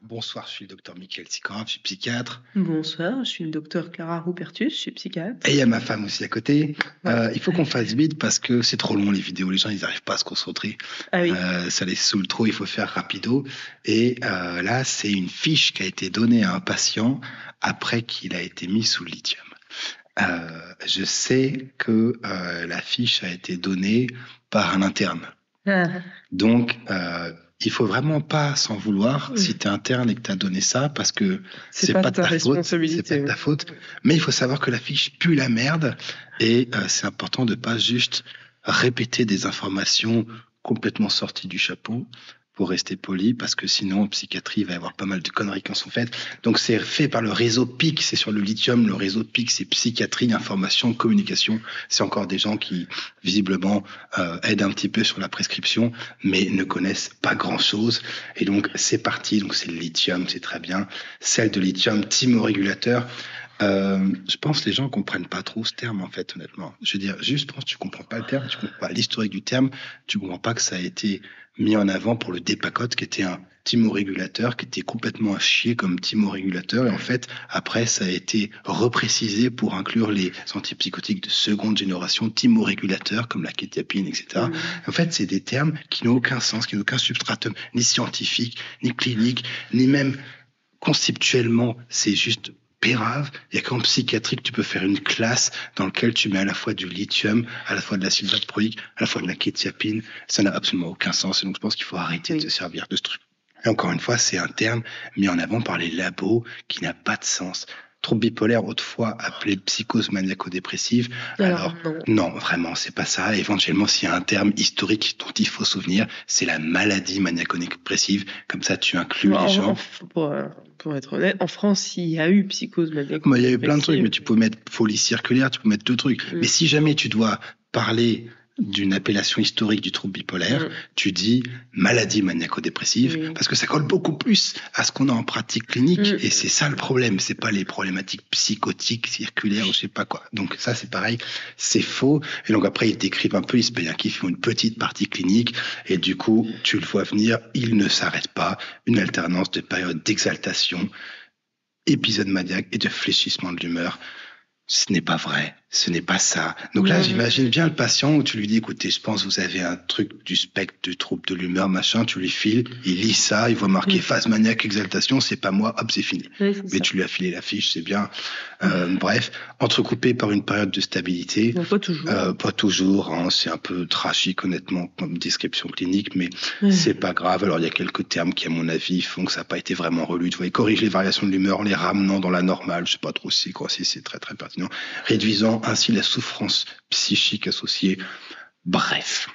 Bonsoir, je suis le docteur Michael Sikora, je suis psychiatre. Bonsoir, je suis le docteur Clara Rupertus, je suis psychiatre. Et il y a ma femme aussi à côté. Ouais. Il faut qu'on fasse vite parce que c'est trop long les vidéos. Les gens, ils n'arrivent pas à se concentrer. Ah oui. Ça les saoule trop, il faut faire rapido. Et là, c'est une fiche qui a été donnée à un patient après qu'il a été mis sous le lithium. Je sais que la fiche a été donnée par un interne. Ah. Donc, il faut vraiment pas s'en vouloir si tu es interne et que tu as donné ça, parce que c'est pas de ta faute, c'est pas de ta faute. Mais il faut savoir que la fiche pue la merde et c'est important de pas juste répéter des informations complètement sorties du chapeau pour rester poli, parce que sinon en psychiatrie il va y avoir pas mal de conneries qui en sont faites. Donc c'est fait par le réseau PIC, c'est sur le lithium, le réseau PIC, c'est psychiatrie, information, communication. C'est encore des gens qui visiblement aident un petit peu sur la prescription, mais ne connaissent pas grand-chose. Et donc c'est parti, donc c'est le lithium, c'est très bien. Celle de lithium, thymorégulateur. Je pense que les gens comprennent pas trop ce terme en fait, honnêtement. Je veux dire, juste, je pense que tu comprends pas le terme, tu comprends pas l'historique du terme, tu comprends pas que ça a été mis en avant pour le Dépakote, qui était un thymorégulateur, qui était complètement à chier comme thymorégulateur. Et en fait, après, ça a été reprécisé pour inclure les antipsychotiques de seconde génération, thymorégulateurs, comme la kétiapine, etc. En fait, c'est des termes qui n'ont aucun sens, qui n'ont aucun substratum, ni scientifique, ni clinique, ni même conceptuellement. C'est juste pérave. Il y a qu'en psychiatrie que tu peux faire une classe dans laquelle tu mets à la fois du lithium, à la fois de l'acide valproïque, à la fois de la kétiapine. Ça n'a absolument aucun sens. Et donc, je pense qu'il faut arrêter de se servir de ce truc. Et encore une fois, c'est un terme mis en avant par les labos qui n'a pas de sens. Trouble bipolaire, autrefois appelé psychose maniaco-dépressive. Alors, non, vraiment, c'est pas ça. Éventuellement, s'il y a un terme historique dont il faut souvenir, c'est la maladie maniaco-dépressive. Comme ça, tu inclus les gens. Pour être honnête, en France, il y a eu psychose maniaco-dépressive. Il y a eu plein de trucs, mais tu peux mettre folie circulaire, tu peux mettre deux trucs. Mais si jamais tu dois parler d'une appellation historique du trouble bipolaire, tu dis maladie maniaco-dépressive, parce que ça colle beaucoup plus à ce qu'on a en pratique clinique, et c'est ça le problème, c'est pas les problématiques psychotiques, circulaires, ou je sais pas quoi. Donc ça, c'est pareil, c'est faux. Et donc après, ils décrivent un peu, ils se payent un kiff, ils font une petite partie clinique, et du coup, tu le vois venir, il ne s'arrête pas, une alternance de périodes d'exaltation, épisode maniaque et de fléchissement de l'humeur. Ce n'est pas vrai, ce n'est pas ça. Donc là, j'imagine bien le patient où tu lui dis, écoutez, je pense que vous avez un truc du spectre du trouble de l'humeur, machin, tu lui files, il lit ça, il voit marqué phase maniaque, exaltation, c'est pas moi, hop, c'est fini. Oui, mais tu lui as filé la fiche, c'est bien. Bref, entrecoupé par une période de stabilité. Pas toujours. Pas toujours, hein, c'est un peu tragique, honnêtement, comme description clinique, mais c'est pas grave. Alors, il y a quelques termes qui, à mon avis, font que ça n'a pas été vraiment relu. Tu vois, ils corrigent les variations de l'humeur en les ramenant dans la normale. Je sais pas trop si c'est très, très pertinent. Réduisant ainsi la souffrance psychique associée. Bref.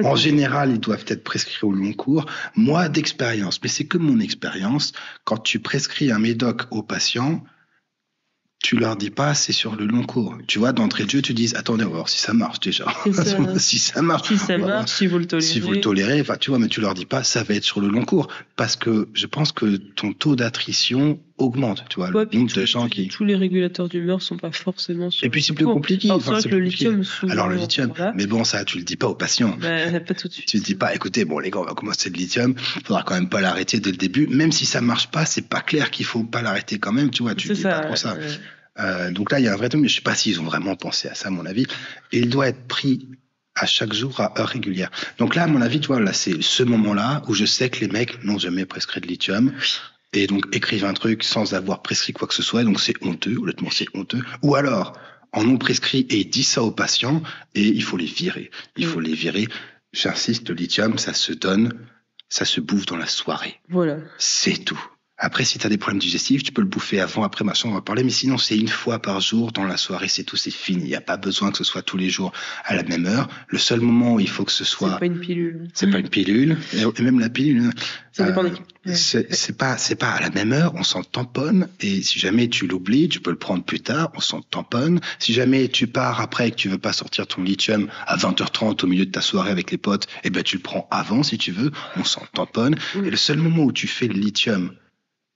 En général, ils doivent être prescrits au long cours. Moi, d'expérience, mais c'est que mon expérience, quand tu prescris un médoc aux patients, tu leur dis pas, c'est sur le long cours. Tu vois, d'entrée de jeu, tu dis, attendez, on va voir si ça marche déjà. Si ça marche. Si vous le tolérez. Si vous le tolérez, enfin, tu vois, mais tu leur dis pas, ça va être sur le long cours. Parce que je pense que ton taux d'attrition augmente, tu vois. Ouais, le nombre de gens qui... Tous les régulateurs d'humeur sont pas forcément sur. Et puis c'est plus compliqué. Alors, c'est vrai que le lithium, souvent. Alors le lithium, voilà. Mais bon, ça, tu le dis pas aux patients. Pas tout de suite. Tu le dis pas, écoutez, bon, les gars, on va commencer le lithium. Faudra quand même pas l'arrêter dès le début. Même si ça marche pas, c'est pas clair qu'il faut pas l'arrêter quand même, tu vois. Tu dis pas trop ça. Donc là, il y a un vrai truc, mais je sais pas s'ils ont vraiment pensé à ça, à mon avis. Et il doit être pris à chaque jour à heure régulière. Donc là, à mon avis, tu vois, là, c'est ce moment-là où je sais que les mecs n'ont jamais prescrit de lithium. Et donc, écrivent un truc sans avoir prescrit quoi que ce soit. Donc, c'est honteux. Honnêtement, c'est honteux. Ou alors, en ont prescrit et disent ça aux patients et il faut les virer. Il faut les virer. J'insiste, le lithium, ça se donne, ça se bouffe dans la soirée. Voilà. C'est tout. Après, si tu as des problèmes digestifs, tu peux le bouffer avant, après, machin, on va parler. Mais sinon, c'est une fois par jour dans la soirée, c'est tout, c'est fini. Il n'y a pas besoin que ce soit tous les jours à la même heure. Le seul moment où il faut que ce soit... C'est pas une pilule. C'est pas une pilule. Et même la pilule... Ça dépend c'est pas à la même heure, on s'en tamponne. Et si jamais tu l'oublies, tu peux le prendre plus tard, on s'en tamponne. Si jamais tu pars après et que tu veux pas sortir ton lithium à 20h30 au milieu de ta soirée avec les potes, eh ben, tu le prends avant si tu veux, on s'en tamponne. Et le seul moment où tu fais le lithium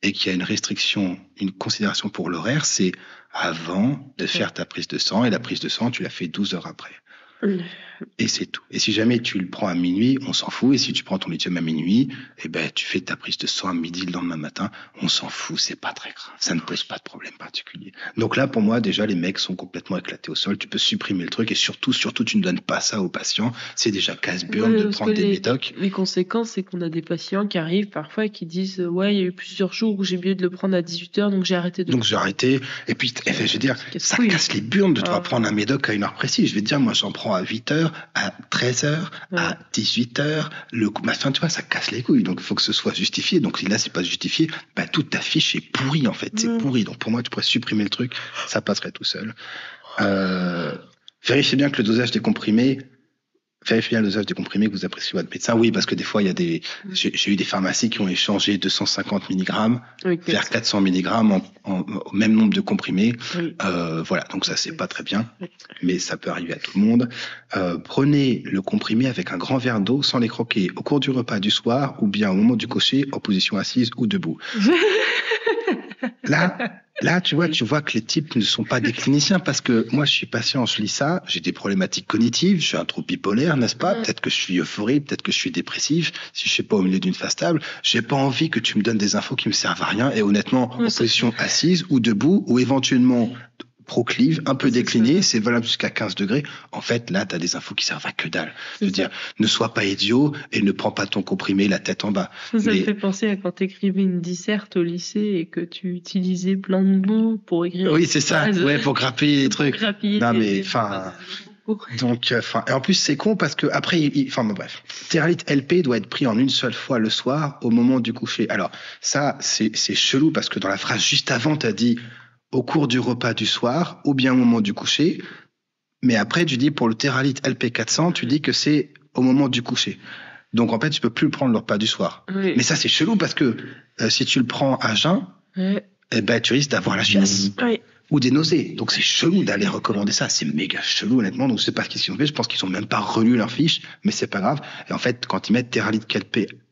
et qu'il y a une restriction, une considération pour l'horaire, c'est avant de faire ta prise de sang. Et la prise de sang, tu la fais 12 heures après. Et c'est tout. Et si jamais tu le prends à minuit, on s'en fout. Et si tu prends ton lithium à minuit, tu fais ta prise de sang à midi le lendemain matin, on s'en fout, c'est pas très grave. Ça ne pose pas de problème particulier. Donc là, pour moi, déjà, les mecs sont complètement éclatés au sol. Tu peux supprimer le truc et surtout, tu ne donnes pas ça aux patients. C'est déjà casse-burne de prendre des médocs. Les conséquences, c'est qu'on a des patients qui arrivent parfois et qui disent ouais, il y a eu plusieurs jours où j'ai oublié de le prendre à 18h, donc j'ai arrêté de Donc j'ai arrêté. Et puis, je veux dire, ça casse les burnes de devoir prendre un médoc à une heure précise. Je vais te dire, moi, j'en prends à 8h, à 13h, à 18h. Tu vois, ça casse les couilles. Donc il faut que ce soit justifié. Donc si là, c'est pas justifié, toute ta fiche est pourrie, en fait. C'est pourri. Donc pour moi, tu pourrais supprimer le truc. Ça passerait tout seul. Vérifiez bien que le dosage des comprimés, que vous appréciez votre médecin. Oui, parce que des fois, j'ai eu des pharmacies qui ont échangé 250 mg vers 400 mg au même nombre de comprimés. Oui. Voilà, donc ça, c'est pas très bien, mais ça peut arriver à tout le monde. Prenez le comprimé avec un grand verre d'eau sans les croquer au cours du repas du soir ou bien au moment du coucher en position assise ou debout. Là, tu vois que les types ne sont pas des cliniciens parce que moi, je suis patient, je lis ça, j'ai des problématiques cognitives, je suis un trouble bipolaire, n'est-ce pas? Peut-être que je suis euphorique, peut-être que je suis dépressif. Si je suis pas au milieu d'une phase stable, j'ai pas envie que tu me donnes des infos qui me servent à rien. Et honnêtement, en position assise ou debout ou éventuellement proclive, un peu décliné, c'est valable jusqu'à 15 degrés. En fait, là, tu as des infos qui servent à que dalle. Je veux dire, ne sois pas idiot et ne prends pas ton comprimé la tête en bas. Ça me fait penser à quand tu écrivais une disserte au lycée et que tu utilisais plein de mots pour écrire. Oui, c'est ça. Ouais, pour grappiller les trucs. Non, mais enfin. Donc, et en plus, c'est con parce que après, bref. Théralite LP doit être pris en une seule fois le soir au moment du coucher. Alors, ça, c'est chelou parce que dans la phrase juste avant, tu as dit au cours du repas du soir ou bien au moment du coucher. Mais après, tu dis pour le Théralite LP400, tu dis que c'est au moment du coucher. Donc, en fait, tu peux plus prendre le repas du soir. Oui. Mais ça, c'est chelou parce que si tu le prends à jeun, tu risques d'avoir la chiasse. Oui. Ou des nausées. Donc, c'est chelou d'aller recommander ça. C'est méga chelou, honnêtement. Donc, je sais pas ce qu'ils ont fait. Je pense qu'ils ont même pas relu leur fiche, mais c'est pas grave. Et en fait, quand ils mettent Théralite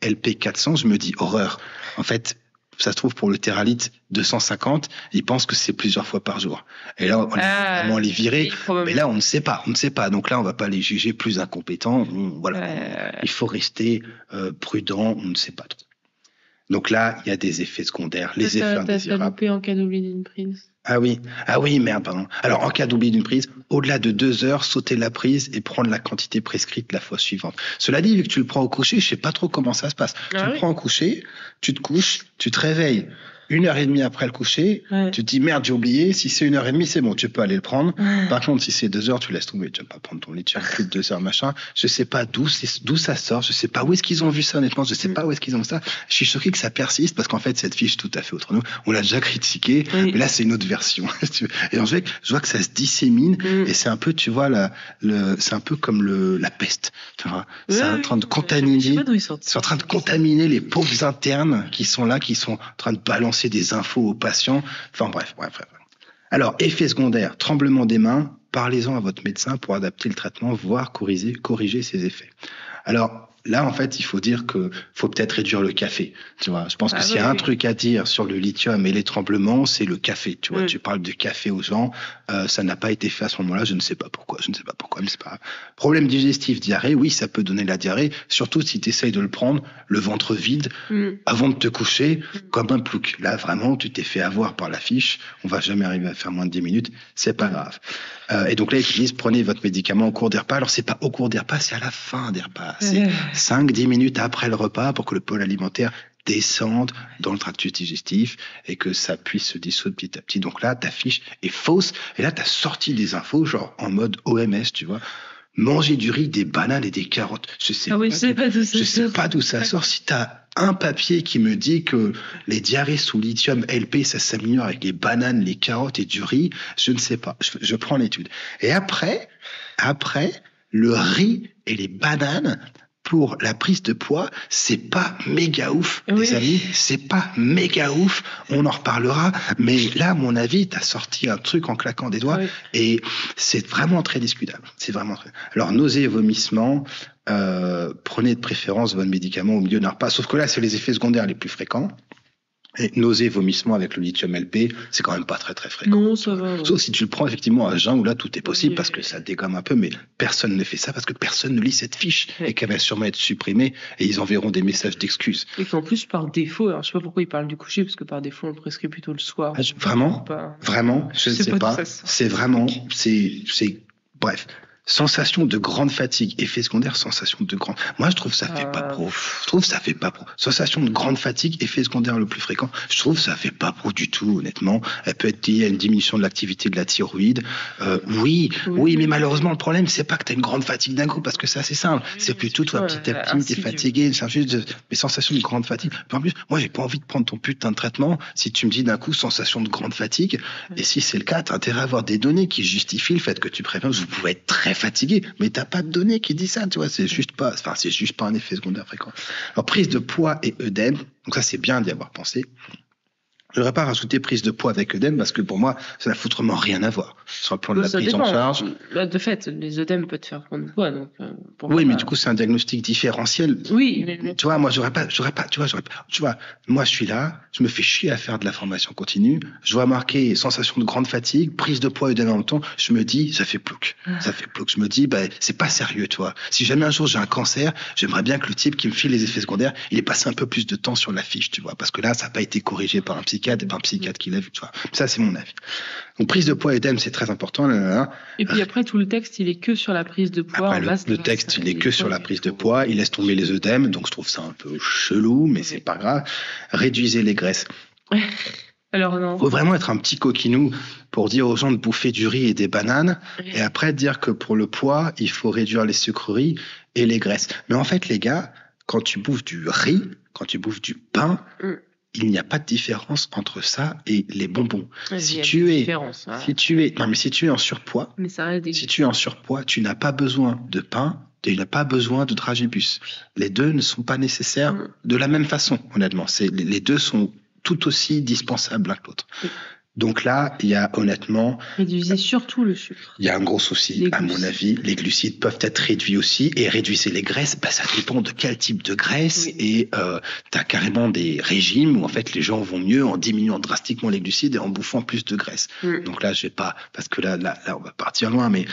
LP400, je me dis horreur. En fait, ça se trouve pour le Théralite 250, ils pensent que c'est plusieurs fois par jour. Et là, on est vraiment les virer. Mais là, on ne sait pas. Donc là, on va pas les juger plus incompétents. Il faut rester prudent. On ne sait pas trop. Donc là, il y a des effets secondaires, les effets indésirables. T'as loupé en cas d'oubli d'une prise. Ah oui, merde, pardon. Alors, en cas d'oubli d'une prise, au-delà de 2 heures, sauter la prise et prendre la quantité prescrite la fois suivante. Cela dit, vu que tu le prends au coucher, je sais pas trop comment ça se passe. Tu le prends au coucher, tu te couches, tu te réveilles 1h30 après le coucher, tu te dis merde, j'ai oublié. Si c'est 1h30, c'est bon, tu peux aller le prendre. Par contre, si c'est 2 heures, tu laisses tomber. Tu vas pas prendre ton lit, tu as plus de 2 heures, machin. Je sais pas d'où ça sort. Je sais pas où est-ce qu'ils ont vu ça, honnêtement. Je sais pas où est-ce qu'ils ont vu ça. Je suis choqué que ça persiste parce qu'en fait, cette fiche tout à fait autre. Nous, on l'a déjà critiqué, mais là, c'est une autre version. Et en fait, je vois que ça se dissémine et c'est un peu, tu vois, c'est un peu comme la peste. Tu vois, c'est en train de contaminer. C'est en train de contaminer les pauvres internes qui sont là, qui sont en train de balancer des infos aux patients. Enfin bref. Alors, effet secondaire, tremblement des mains, parlez-en à votre médecin pour adapter le traitement, voire corriger ses effets. Alors, là, en fait, il faut dire que faut peut-être réduire le café. Tu vois, je pense que s'il y a un truc à dire sur le lithium et les tremblements, c'est le café. Tu vois, tu parles du café aux gens, ça n'a pas été fait à ce moment-là. Je ne sais pas pourquoi, mais c'est pas grave. Problème digestif, diarrhée, oui, ça peut donner la diarrhée, surtout si tu essayes de le prendre le ventre vide avant de te coucher, comme un plouc. Là, vraiment, tu t'es fait avoir par la fiche. On va jamais arriver à faire moins de 10 minutes. C'est pas grave. Et donc là, ils disent, prenez votre médicament au cours des repas. Alors, c'est pas au cours des repas, c'est à la fin des repas. C'est 5-10 minutes après le repas pour que le pôle alimentaire descende dans le tractus digestif et que ça puisse se dissoudre petit à petit. Donc là, ta fiche est fausse. Et là, tu as sorti des infos, genre en mode OMS, tu vois. Manger du riz, des bananes et des carottes. Je sais pas d'où ça sort. Si tu as un papier qui me dit que les diarrhées sous lithium LP, ça s'améliore avec les bananes, les carottes et du riz, je ne sais pas. Je prends l'étude. Et après, le riz et les bananes, pour la prise de poids, c'est pas méga ouf, les amis. C'est pas méga ouf. On en reparlera. Mais là, à mon avis, t'as sorti un truc en claquant des doigts et c'est vraiment très discutable. Alors, nausées et vomissements, prenez de préférence votre médicament au milieu d'un repas. Sauf que là, c'est les effets secondaires les plus fréquents. Et nausées, vomissements avec le lithium LP, c'est quand même pas très très fréquent. Non, ça va. Ouais. Sauf si tu le prends effectivement à jeun, où là tout est possible, parce que ça dégomme un peu, mais personne ne fait ça parce que personne ne lit cette fiche et qu'elle va sûrement être supprimée et ils enverront des messages d'excuses. Et qu'en plus, par défaut, alors je sais pas pourquoi ils parlent du coucher, parce que par défaut on le prescrit plutôt le soir. Vraiment, je ne sais pas. C'est vraiment, bref. Sensation de grande fatigue, effet secondaire, sensation de grande... Moi, je trouve ça fait pas pro. Je trouve ça fait pas pro. Sensation de grande fatigue, effet secondaire le plus fréquent, je trouve ça fait pas pro du tout, honnêtement. Elle peut être liée à une diminution de l'activité de la thyroïde. Oui, mais malheureusement, le problème, c'est pas que tu as une grande fatigue d'un coup, parce que c'est assez simple. C'est plutôt, toi, petit à petit, t'es fatigué, c'est juste mes sensations de grande fatigue. En plus, moi, j'ai pas envie de prendre ton putain de traitement si tu me dis d'un coup sensation de grande fatigue. Et si c'est le cas, t'as intérêt à avoir des données qui justifient le fait que tu préviens, vous pouvez être très fatigué, mais t'as pas de données qui disent ça, tu vois, c'est juste pas un effet secondaire fréquent. Alors, prise de poids et œdème, donc ça, c'est bien d'y avoir pensé. Je n'aurais pas rajouté prise de poids avec œdème parce que pour moi, ça n'a foutrement rien à voir sur le plan de la prise en charge. De fait, les œdèmes peuvent te faire prendre du poids. Donc, oui, mais du coup, c'est un diagnostic différentiel. Oui, mais... Tu vois, moi, moi, je suis là, je me fais chier à faire de la formation continue, je vois marquer sensation de grande fatigue, prise de poids et œdème en même temps, je me dis, ça fait plouc. Je me dis, c'est pas sérieux, toi. Si jamais un jour j'ai un cancer, j'aimerais bien que le type qui me file les effets secondaires, il ait passé un peu plus de temps sur la fiche, tu vois, parce que là, ça n'a pas été corrigé par un psychiatre et pas un psychiatre qui l'a vu, tu vois. Ça, c'est mon avis. Donc, prise de poids et œdème, c'est très important. Et puis après, tout le texte, il est que sur la prise de poids. Après, le texte, il est que sur la prise de poids. Il laisse tomber les œdèmes, donc je trouve ça un peu chelou, mais c'est pas grave. Réduisez les graisses. Alors non. Faut vraiment être un petit coquinou pour dire aux gens de bouffer du riz et des bananes, et après dire que pour le poids, il faut réduire les sucreries et les graisses. Mais en fait, les gars, quand tu bouffes du riz, quand tu bouffes du pain, il n'y a pas de différence entre ça et les bonbons. Si tu es en surpoids, si tu es en surpoids, tu n'as pas besoin de pain, tu n'as pas besoin de dragibus. Les deux ne sont pas nécessaires de la même façon, honnêtement. Les deux sont tout aussi dispensables l'un que l'autre. Donc là, il y a honnêtement... Réduisez surtout le sucre. Il y a un gros souci, à mon avis. Les glucides peuvent être réduits aussi. Et réduisez les graisses, ça dépend de quel type de graisse. Et tu as carrément des régimes où en fait les gens vont mieux en diminuant drastiquement les glucides et en bouffant plus de graisse. Donc là, je vais pas... Parce que là, on va partir loin, mais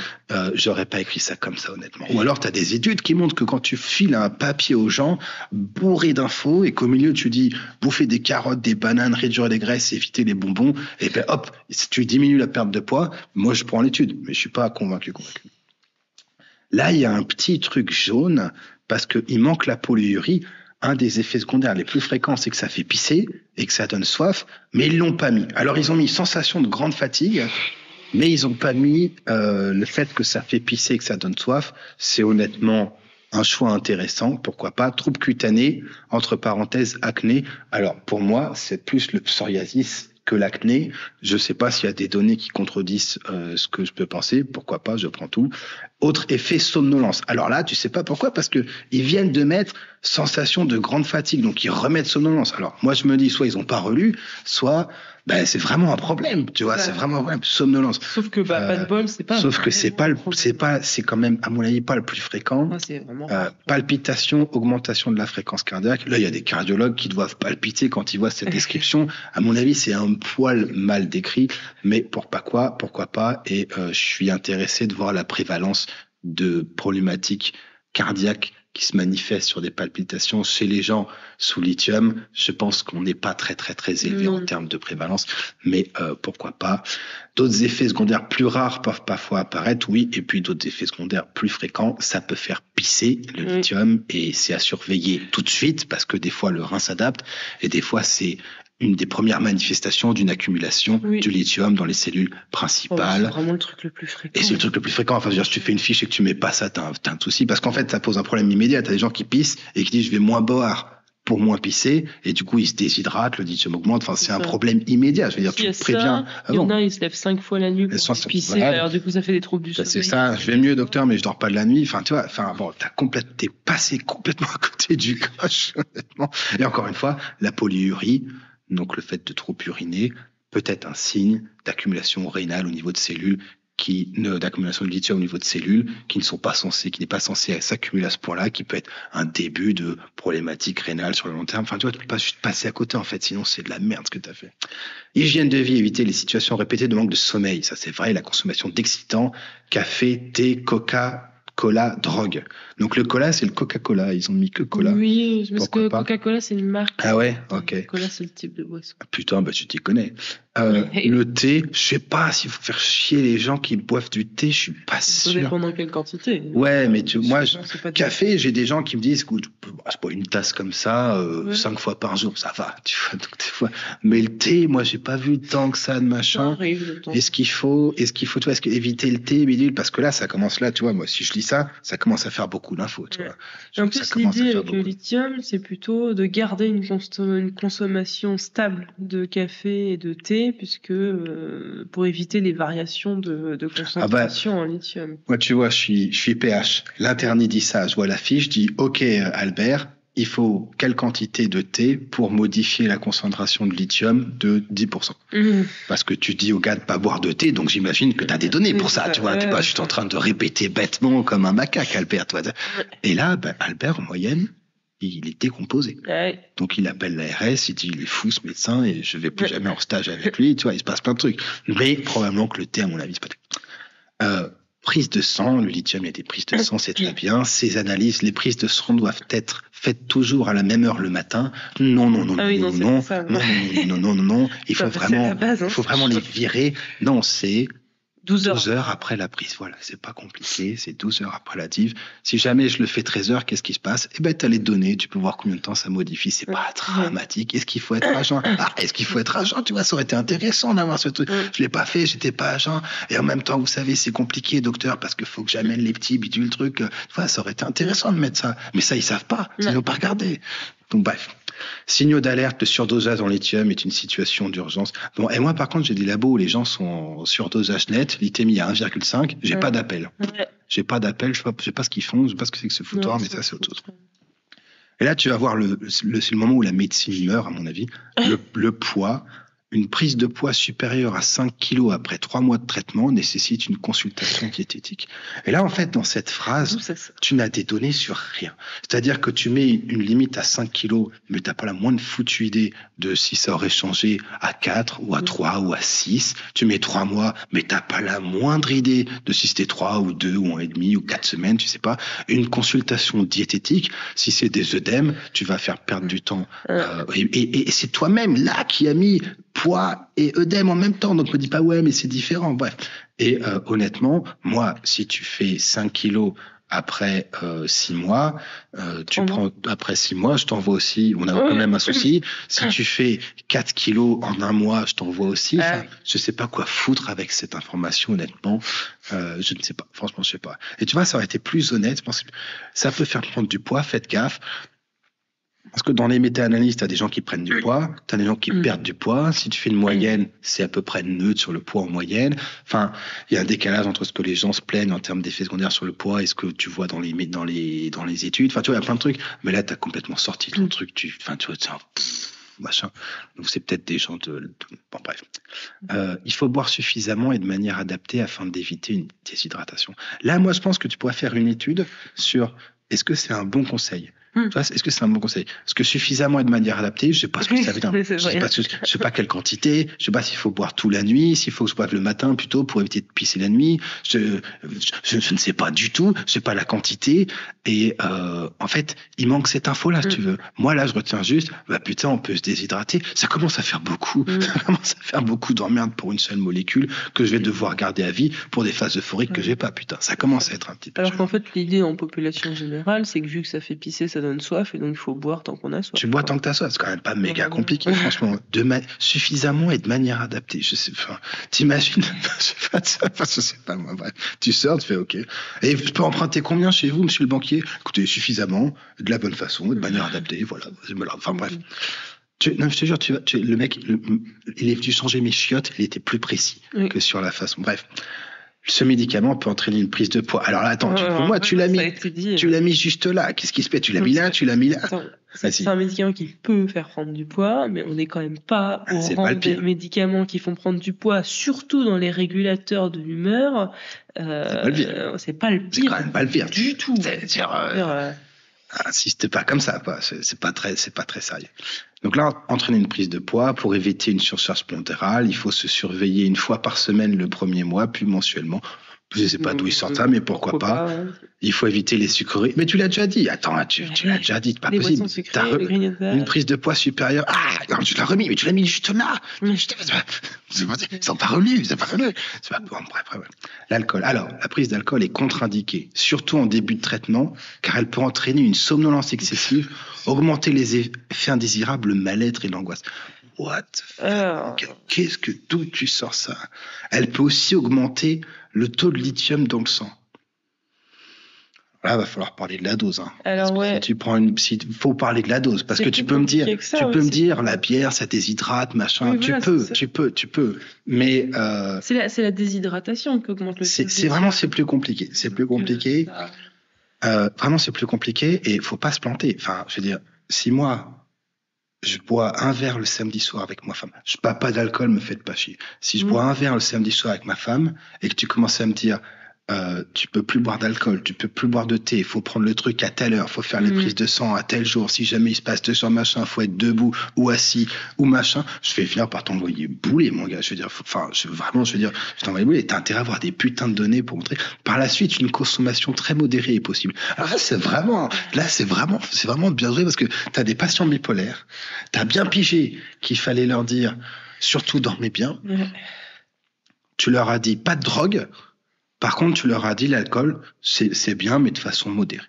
j'aurais pas écrit ça comme ça, honnêtement. Ou alors, tu as des études qui montrent que quand tu files un papier aux gens bourré d'infos et qu'au milieu, tu dis bouffer des carottes, des bananes, réduire les graisses, éviter les bonbons... Et ben hop, si tu diminues la perte de poids, moi je prends l'étude, mais je suis pas convaincu. Là, il y a un petit truc jaune parce qu'il manque la polyurie. Un des effets secondaires les plus fréquents, c'est que ça fait pisser et que ça donne soif, mais ils l'ont pas mis. Alors ils ont mis sensation de grande fatigue, mais ils ont pas mis le fait que ça fait pisser et que ça donne soif. C'est honnêtement un choix intéressant, pourquoi pas. Troubles cutanés, entre parenthèses acné. Alors pour moi, c'est plus le psoriasis que l'acné. Je ne sais pas s'il y a des données qui contredisent ce que je peux penser. Pourquoi pas, je prends tout. Autre effet, somnolence. Alors là, tu sais pas pourquoi, parce que ils viennent de mettre sensation de grande fatigue, donc ils remettent somnolence. Alors moi, je me dis, soit ils ont pas relu, soit c'est vraiment un problème, tu vois, c'est vraiment un problème, somnolence. Sauf que pas de bol, c'est pas. Sauf que c'est quand même à mon avis pas le plus fréquent. C'est vraiment palpitation, augmentation de la fréquence cardiaque. Là, il y a des cardiologues qui doivent palpiter quand ils voient cette description. À mon avis, c'est un poil mal décrit, mais pourquoi pas. Et je suis intéressé de voir la prévalence de problématiques cardiaques qui se manifestent sur des palpitations chez les gens sous lithium. Je pense qu'on n'est pas très élevé en termes de prévalence, mais pourquoi pas. D'autres effets secondaires plus rares peuvent parfois apparaître, oui, et puis d'autres effets secondaires plus fréquents, ça peut faire pisser le lithium, et c'est à surveiller tout de suite, parce que des fois le rein s'adapte, et des fois c'est une des premières manifestations d'une accumulation du lithium dans les cellules principales. C'est vraiment le truc le plus fréquent. Et c'est le truc le plus fréquent. Enfin, je veux dire, si tu fais une fiche et que tu mets pas ça, t'as un souci. Parce qu'en fait, ça pose un problème immédiat. T'as des gens qui pissent et qui disent, je vais moins boire pour moins pisser. Et du coup, ils se déshydratent, le lithium augmente. Enfin, c'est un problème immédiat. Je veux dire, tu te préviens. Il y en a, ils se lèvent 5 fois la nuit pour pisser. Alors, du coup, ça fait des troubles du sommeil. C'est ça. Je vais mieux, docteur, mais je dors pas de la nuit. Enfin, tu vois, t'es passé complètement à côté du coche, honnêtement. Et encore une fois, la polyurie, donc le fait de trop uriner, peut être un signe d'accumulation rénale au niveau de cellules d'accumulation de lithium au niveau de cellules qui n'est pas censé s'accumuler à ce point-là, qui peut être un début de problématiques rénales sur le long terme. Enfin, tu vois, tu peux pas juste passer à côté, en fait, sinon c'est de la merde ce que tu as fait. Hygiène de vie, éviter les situations répétées de manque de sommeil. Ça, c'est vrai, la consommation d'excitants, café, thé, Coca-Cola, drogue. Donc le cola, c'est le Coca-Cola. Ils ont mis que cola. Oui, parce que Coca-Cola, c'est une marque. Ah ouais, ok. Cola, c'est le type de boisson. Putain, tu t'y connais. Le thé, je sais pas s'il faut faire chier les gens qui boivent du thé, je suis pas sûr. Ça dépend dans quelle quantité. Ouais, mais café, j'ai des gens qui me disent, écoute, je bois une tasse comme ça, 5 fois par jour, ça va, tu vois, donc des fois. Mais le thé, moi, j'ai pas vu tant que ça de machin. Est-ce qu'il faut, tu vois, éviter le thé, bidule, parce que là, ça commence là, tu vois, moi, si je lis ça commence à faire beaucoup d'infos, tu vois. Et en plus, l'idée avec le lithium, c'est plutôt de garder une consommation stable de café et de thé, puisque pour éviter les variations de concentration en lithium. Moi, tu vois, je suis pH. L'internit dit ça. Je vois la fiche, je dis OK, Albert, il faut quelle quantité de thé pour modifier la concentration de lithium de 10%. Parce que tu dis au gars de pas boire de thé, donc j'imagine que tu as des données pour ça. Tu vois, t'es pas juste en train de répéter bêtement comme un macaque, Albert. Toi. Et là, Albert, en moyenne, il est décomposé. Ouais. Donc il appelle l'ARS, il dit il est fou ce médecin et je vais plus jamais en stage avec lui, tu vois, il se passe plein de trucs. Mais probablement que le thé, à mon avis, c'est pas prise de sang, le lithium, il y a des prises de sang, c'est très bien. Ces analyses, les prises de sang doivent être faites toujours à la même heure le matin. Non. Il faut vraiment les virer. Non, c'est 12 heures après la prise, voilà, c'est pas compliqué, c'est 12 heures après la div. Si jamais je le fais 13 heures, qu'est-ce qui se passe? Eh ben, t'as les données, tu peux voir combien de temps ça modifie, c'est pas dramatique. Est-ce qu'il faut être agent? Tu vois, ça aurait été intéressant d'avoir ce truc. Je l'ai pas fait, j'étais pas agent. Et en même temps, vous savez, c'est compliqué, docteur, parce qu'il faut que j'amène les petits bidules, trucs. Tu vois, ça aurait été intéressant de mettre ça. Mais ça, ils savent pas, ils n'ont pas regardé. Donc, bref. Signaux d'alerte, le surdosage en lithium est une situation d'urgence. Bon, et moi, par contre, j'ai des labos où les gens sont en surdosage net, lithiumie à 1,5, j'ai pas d'appel. J'ai pas d'appel, je sais pas ce qu'ils font, je sais pas ce que c'est que ce foutoir, mais ça, c'est autre chose. Et là, tu vas voir, c'est le moment où la médecine meurt, à mon avis. Le poids, une prise de poids supérieure à 5 kilos après 3 mois de traitement nécessite une consultation diététique. Et là, en fait, dans cette phrase, tu n'as des données sur rien. C'est-à-dire que tu mets une limite à 5 kilos, mais tu n'as pas la moindre foutue idée de si ça aurait changé à 4 ou à 3 ou à 6. Tu mets 3 mois, mais tu n'as pas la moindre idée de si c'était 3 ou 2 ou 1,5 ou 4 semaines, tu sais pas. Une consultation diététique, si c'est des œdèmes, tu vas faire perdre du temps. Et c'est toi-même là qui a mis poids et œdème en même temps. Donc, me dis pas, ouais, mais c'est différent. Bref. Et honnêtement, moi, si tu fais 5 kilos après 6 mois, après 6 mois, je t'envoie aussi, on a quand même un souci. Si tu fais 4 kilos en un mois, je t'envoie aussi. Enfin, je sais pas quoi foutre avec cette information, honnêtement. Je ne sais pas. Franchement, je sais pas. Et tu vois, ça aurait été plus honnête. Je pense que ça peut faire prendre du poids. Faites gaffe. Parce que dans les méta-analyses, tu as des gens qui prennent du poids, tu as des gens qui perdent du poids. Si tu fais une moyenne, c'est à peu près neutre sur le poids en moyenne. Enfin, il y a un décalage entre ce que les gens se plaignent en termes d'effets secondaires sur le poids et ce que tu vois dans les études. Enfin, tu vois, il y a plein de trucs. Mais là, tu as complètement sorti ton truc. Tu vois, c'est un machin. Donc, c'est peut-être des gens Bon, bref. Il faut boire suffisamment et de manière adaptée afin d'éviter une déshydratation. Là, moi, je pense que tu pourrais faire une étude sur est-ce que c'est un bon conseil. Est-ce que c'est un bon conseil? Est-ce que suffisamment et de manière adaptée? Je sais pas ce que ça veut dire. Je sais pas quelle quantité. Je sais pas s'il faut boire tout la nuit, s'il faut que je boive le matin plutôt pour éviter de pisser la nuit. Je ne sais pas du tout. Je sais pas la quantité. Et en fait, il manque cette info-là, si tu veux. Moi, là, je retiens juste, putain, on peut se déshydrater. Ça commence à faire beaucoup. Ça commence à faire beaucoup d'emmerde pour une seule molécule que je vais devoir garder à vie pour des phases euphoriques que j'ai pas. Putain, ça commence à être un petit peu. Alors qu'en fait, l'idée en population générale, c'est que vu que ça fait pisser, ça donne soif et donc il faut boire tant qu'on a soif. Tu bois tant que t'as soif, c'est quand même pas méga compliqué, franchement. Suffisamment et de manière adaptée. Je sais, t'imagines, je sais pas moi, bref. Tu sors, tu fais OK. Et je peux emprunter combien chez vous, monsieur le banquier? Écoutez, suffisamment, de la bonne façon, de manière adaptée, voilà. Enfin bref. Non, je te jure, le mec, il est venu changer mes chiottes, il était plus précis que sur la façon. Bref. Ce médicament peut entraîner une prise de poids. Alors là, attends, tu l'as mis juste là. Qu'est-ce qui se fait? Tu l'as mis là, tu l'as mis là. C'est un médicament qui peut faire prendre du poids, mais on n'est quand même pas au rang des médicaments qui font prendre du poids, surtout dans les régulateurs de l'humeur. C'est pas le pire. C'est quand même pas le pire du tout. Insiste pas comme ça, quoi. C'est pas très sérieux. Donc là, entraîner une prise de poids pour éviter une surcharge pondérale, il faut se surveiller une fois par semaine le premier mois, puis mensuellement. Je sais pas d'où ils sortent ça, mais pourquoi pas. Ouais. Il faut éviter les sucreries. Mais tu l'as déjà dit. Attends, tu l'as déjà dit, c'est pas possible. Une prise de poids supérieure. Ah, non, tu l'as remis, mais tu l'as mis juste là. Ils sont pas relus, c'est pas relu. C'est pas bon, bref. L'alcool. Alors, la prise d'alcool est contre-indiquée, surtout en début de traitement, car elle peut entraîner une somnolence excessive, augmenter les effets indésirables, le mal-être et l'angoisse. What the fuck? Qu'est-ce que d'où tu sors ça? Elle peut aussi augmenter le taux de lithium dans le sang. Là, va falloir parler de la dose. Hein. Alors si tu prends faut parler de la dose parce que tu peux me dire, la bière, ça déshydrate, machin. Oui, tu peux. Mais c'est la déshydratation qui augmente le taux. C'est plus compliqué. C'est plus compliqué. Vraiment, c'est plus compliqué et faut pas se planter. Enfin, je veux dire, si moi je bois un verre le samedi soir avec ma femme. Je bois pas d'alcool, me faites pas chier. Si je bois un verre le samedi soir avec ma femme et que tu commences à me dire tu peux plus boire d'alcool, tu peux plus boire de thé, il faut prendre le truc à telle heure, faut faire les prises de sang à tel jour, si jamais il se passe 200 machin, faut être debout ou assis ou machin, je vais finir par t'envoyer bouler, mon gars. Je veux dire, je vais t'envoyer bouler. T'as intérêt à avoir des putains de données pour montrer. Par la suite, une consommation très modérée est possible. Alors là, c'est vraiment bien joué parce que t'as des patients bipolaires, t'as bien pigé qu'il fallait leur dire, surtout dormez bien. Tu leur as dit pas de drogue. Par contre, tu leur as dit l'alcool, c'est bien, mais de façon modérée.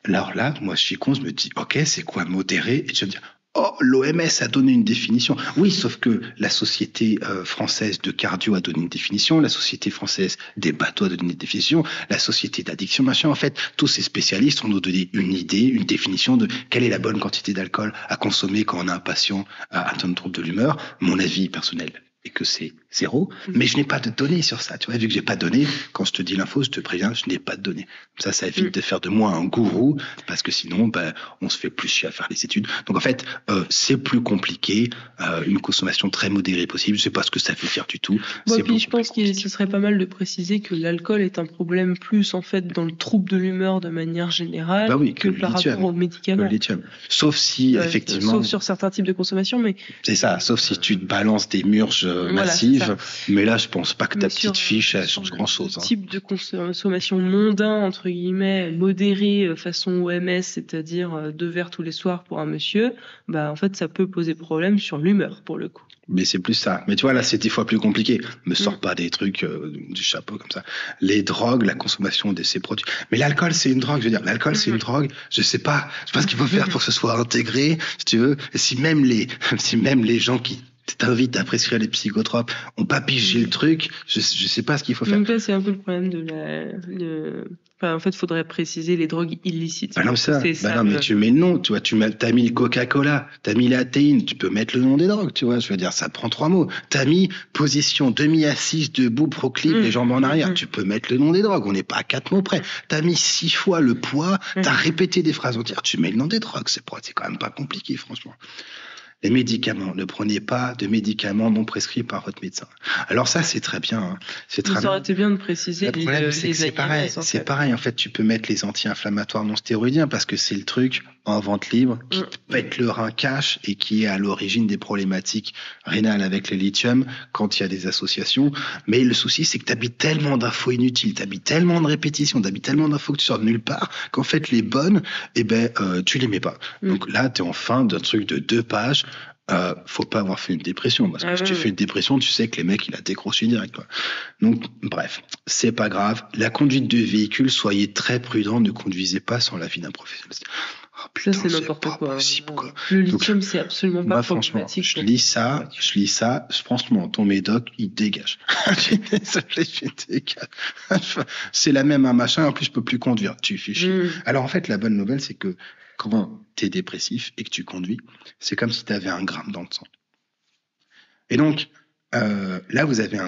Alors là, moi, je suis con, je me dis, ok, c'est quoi modéré? Et je me dis, oh, l'OMS a donné une définition. Oui, sauf que la Société française de cardio a donné une définition, la Société française des bateaux a donné une définition, la Société d'addiction, machin. En fait, tous ces spécialistes ont nous donné une idée, une définition de quelle est la bonne quantité d'alcool à consommer quand on a un patient atteint de trouble de l'humeur. Mon avis personnel est que c'est 0, mais je n'ai pas de données sur ça. Tu vois, vu que j'ai pas de données, quand je te dis l'info, je te préviens, je n'ai pas de données. Ça évite de faire de moi un gourou, parce que sinon, on se fait plus chier à faire les études. Donc en fait, c'est plus compliqué, une consommation très modérée possible. Je sais pas ce que ça veut dire du tout. Puis je pense que ce serait pas mal de préciser que l'alcool est un problème plus en fait dans le trouble de l'humeur de manière générale que par rapport aux médicaments. Le lithium. Sauf si effectivement. Sauf sur certains types de consommation, mais. C'est ça. Sauf si tu te balances des murges massive, mais là je pense pas que ta petite fiche elle change grand chose. Type de consommation mondain entre guillemets modéré façon OMS, c'est-à-dire 2 verres tous les soirs pour un monsieur, en fait ça peut poser problème sur l'humeur pour le coup. Mais c'est plus ça. Mais tu vois là c'est 10 fois plus compliqué. Me sors pas des trucs du chapeau comme ça. Les drogues, la consommation de ces produits. Mais l'alcool c'est une drogue. Je veux dire l'alcool c'est une drogue. Je sais pas ce qu'il faut faire pour que ce soit intégré. Si tu veux, si même les gens qui t'invite à prescrire les psychotropes, on pas pigé le truc, je sais pas ce qu'il faut faire. Donc là, c'est un peu le problème en fait, il faudrait préciser les drogues illicites. Mais tu mets le nom, tu vois, t'as mis le Coca-Cola, t'as mis la théine, tu peux mettre le nom des drogues, tu vois, je veux dire, ça prend 3 mots. T'as mis position demi-assise, debout, proclive, les jambes en arrière, tu peux mettre le nom des drogues, on n'est pas à 4 mots près. T'as mis 6 fois le poids, t'as répété des phrases entières, tu mets le nom des drogues, c'est quand même pas compliqué, franchement. Les médicaments, ne prenez pas de médicaments non prescrits par votre médecin. Alors ça, c'est très bien. Hein. Ça aurait été bien de préciser. Le problème, c'est que c'est pareil. C'est pareil. En fait, tu peux mettre les anti-inflammatoires non stéroïdiens parce que c'est le truc en vente libre qui te pète le rein cash et qui est à l'origine des problématiques rénales avec le lithium quand il y a des associations. Mais le souci, c'est que tu habites tellement d'infos inutiles, tu habites tellement de répétitions, tu habites tellement d'infos que tu sors de nulle part qu'en fait, les bonnes, tu les mets pas. Donc là, tu es en fin d'un truc de 2 pages. Faut pas avoir fait une dépression parce que si tu fais une dépression, tu sais que les mecs il a décroché direct quoi. Donc bref, c'est pas grave. La conduite de véhicule, soyez très prudents, ne conduisez pas sans l'avis d'un professionnel. Oh, putain, ça c'est n'importe quoi. Possible, quoi. Le lithium c'est absolument pas problématique. Je lis ça, franchement ton médoc il dégage. C'est la même un machin, en plus je peux plus conduire, tu fais chier. Alors en fait la bonne nouvelle c'est que quand tu es dépressif et que tu conduis, c'est comme si tu avais 1 gramme dans le sang. Et donc, là, vous avez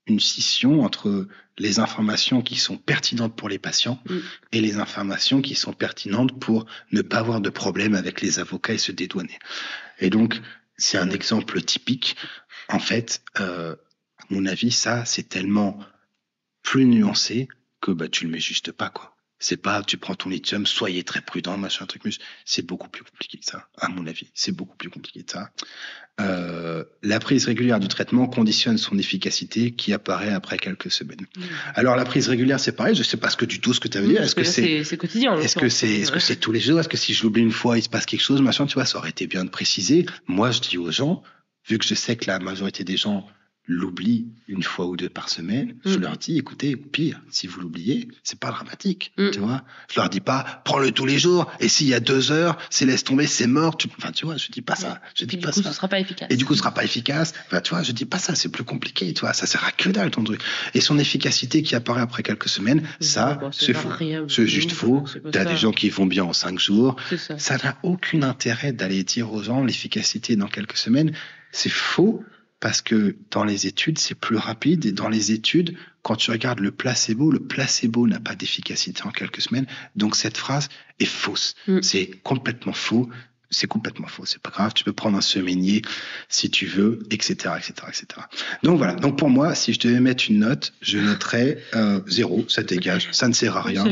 une scission entre les informations qui sont pertinentes pour les patients et les informations qui sont pertinentes pour ne pas avoir de problème avec les avocats et se dédouaner. Et donc, c'est un exemple typique. En fait, à mon avis, ça, c'est tellement plus nuancé que tu le mets juste pas, quoi. C'est pas, tu prends ton lithium, soyez très prudent, machin, truc, c'est beaucoup plus compliqué que ça, à mon avis. C'est beaucoup plus compliqué que ça. La prise régulière du traitement conditionne son efficacité qui apparaît après quelques semaines. Alors, la prise régulière, c'est pareil, je sais pas tout ce que tu as dit. Est-ce que c'est quotidien? Est-ce que c'est tous les jours? Est-ce que si je l'oublie une fois, il se passe quelque chose, machin, tu vois, ça aurait été bien de préciser. Moi, je dis aux gens, vu que je sais que la majorité des gens l'oublient une fois ou deux par semaine, je leur dis, écoutez, au pire, si vous l'oubliez, c'est pas dramatique, tu vois. Je leur dis pas, prends-le tous les jours, et s'il y a 2 heures, c'est laisse tomber, c'est mort, enfin, tu vois, je dis pas ça. Je dis pas ça. Du coup, ce sera pas efficace. Et du coup, ce sera pas efficace. Enfin, tu vois, je dis pas ça, c'est plus compliqué, tu vois, ça sert à que dalle, ton truc. Et son efficacité qui apparaît après quelques semaines, ça, c'est faux. C'est juste faux. T'as des gens qui vont bien en 5 jours. Ça n'a aucun intérêt d'aller dire aux gens l'efficacité dans quelques semaines. C'est faux. Parce que dans les études, c'est plus rapide. Et dans les études, quand tu regardes le placebo n'a pas d'efficacité en quelques semaines. Donc, cette phrase est fausse. C'est complètement faux. C'est complètement faux. C'est pas grave. Tu peux prendre un semainier si tu veux, etc., etc., etc. Donc, voilà. Donc, pour moi, si je devais mettre une note, je noterais 0. Ça dégage. Ça ne sert à rien.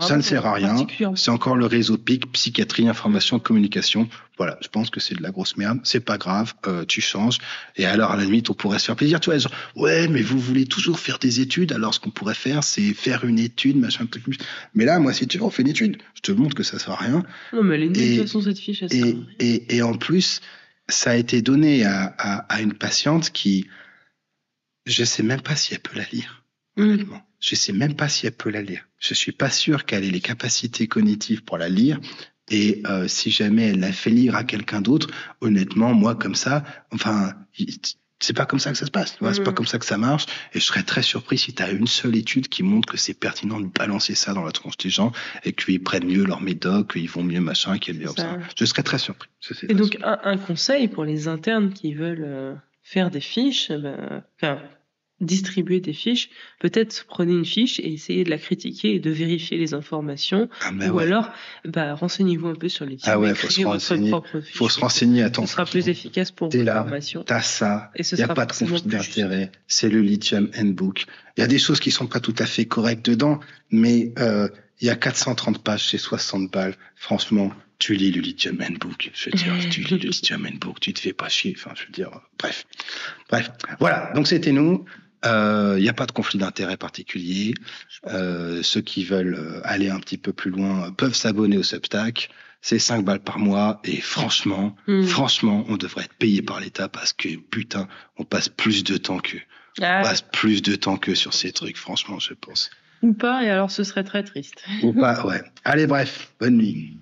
Ça ne sert à rien. C'est encore le réseau PIC, psychiatrie, information, communication. Voilà, je pense que c'est de la grosse merde. C'est pas grave, tu changes. Et alors, à la limite, on pourrait se faire plaisir. Tu vois, genre, ouais, mais vous voulez toujours faire des études. Alors, ce qu'on pourrait faire, c'est faire une étude, machin, truc. Mais là, moi, si tu veux, on fait une étude. Je te montre que ça sert à rien. Non, mais elle est nulle, de toute façon, cette fiche. Et en plus, ça a été donné à une patiente qui, je sais même pas si elle peut la lire. Honnêtement. Je sais même pas si elle peut la lire. Je suis pas sûr qu'elle ait les capacités cognitives pour la lire. Et si jamais elle l'a fait lire à quelqu'un d'autre, honnêtement, moi, comme ça, enfin, c'est pas comme ça que ça se passe. Tu vois, c'est pas comme ça que ça marche. Et je serais très surpris si tu as une seule étude qui montre que c'est pertinent de balancer ça dans la tronche des gens et qu'ils prennent mieux leur médoc, qu'ils vont mieux machin, qu'ils mieux ça. Je serais très surpris. Et donc, un conseil pour les internes qui veulent faire des fiches, distribuer des fiches, peut-être prenez une fiche et essayez de la critiquer et de vérifier les informations, alors renseignez-vous un peu sur les types. Faut se renseigner. Faut se renseigner. Attends, ce sera plus efficace pour vos formations. T'as ça. Il n'y a pas de conflit d'intérêt. C'est le Lithium Handbook. Il y a des choses qui sont pas tout à fait correctes dedans, mais il y a 430 pages, c'est 60 balles. Franchement, tu lis le Lithium Handbook. Je veux dire, tu lis le Lithium Handbook, tu te fais pas chier. Enfin, je veux dire, bref. Voilà. Donc, c'était nous. Il n'y a pas de conflit d'intérêt particulier. Ceux qui veulent aller un petit peu plus loin peuvent s'abonner au Substack. C'est 5 balles par mois. Et franchement, on devrait être payé par l'État parce que, putain, on passe plus de temps que sur ces trucs, franchement, je pense. Ou pas, et alors ce serait très triste. Ou pas, ouais. Allez, bref, bonne nuit.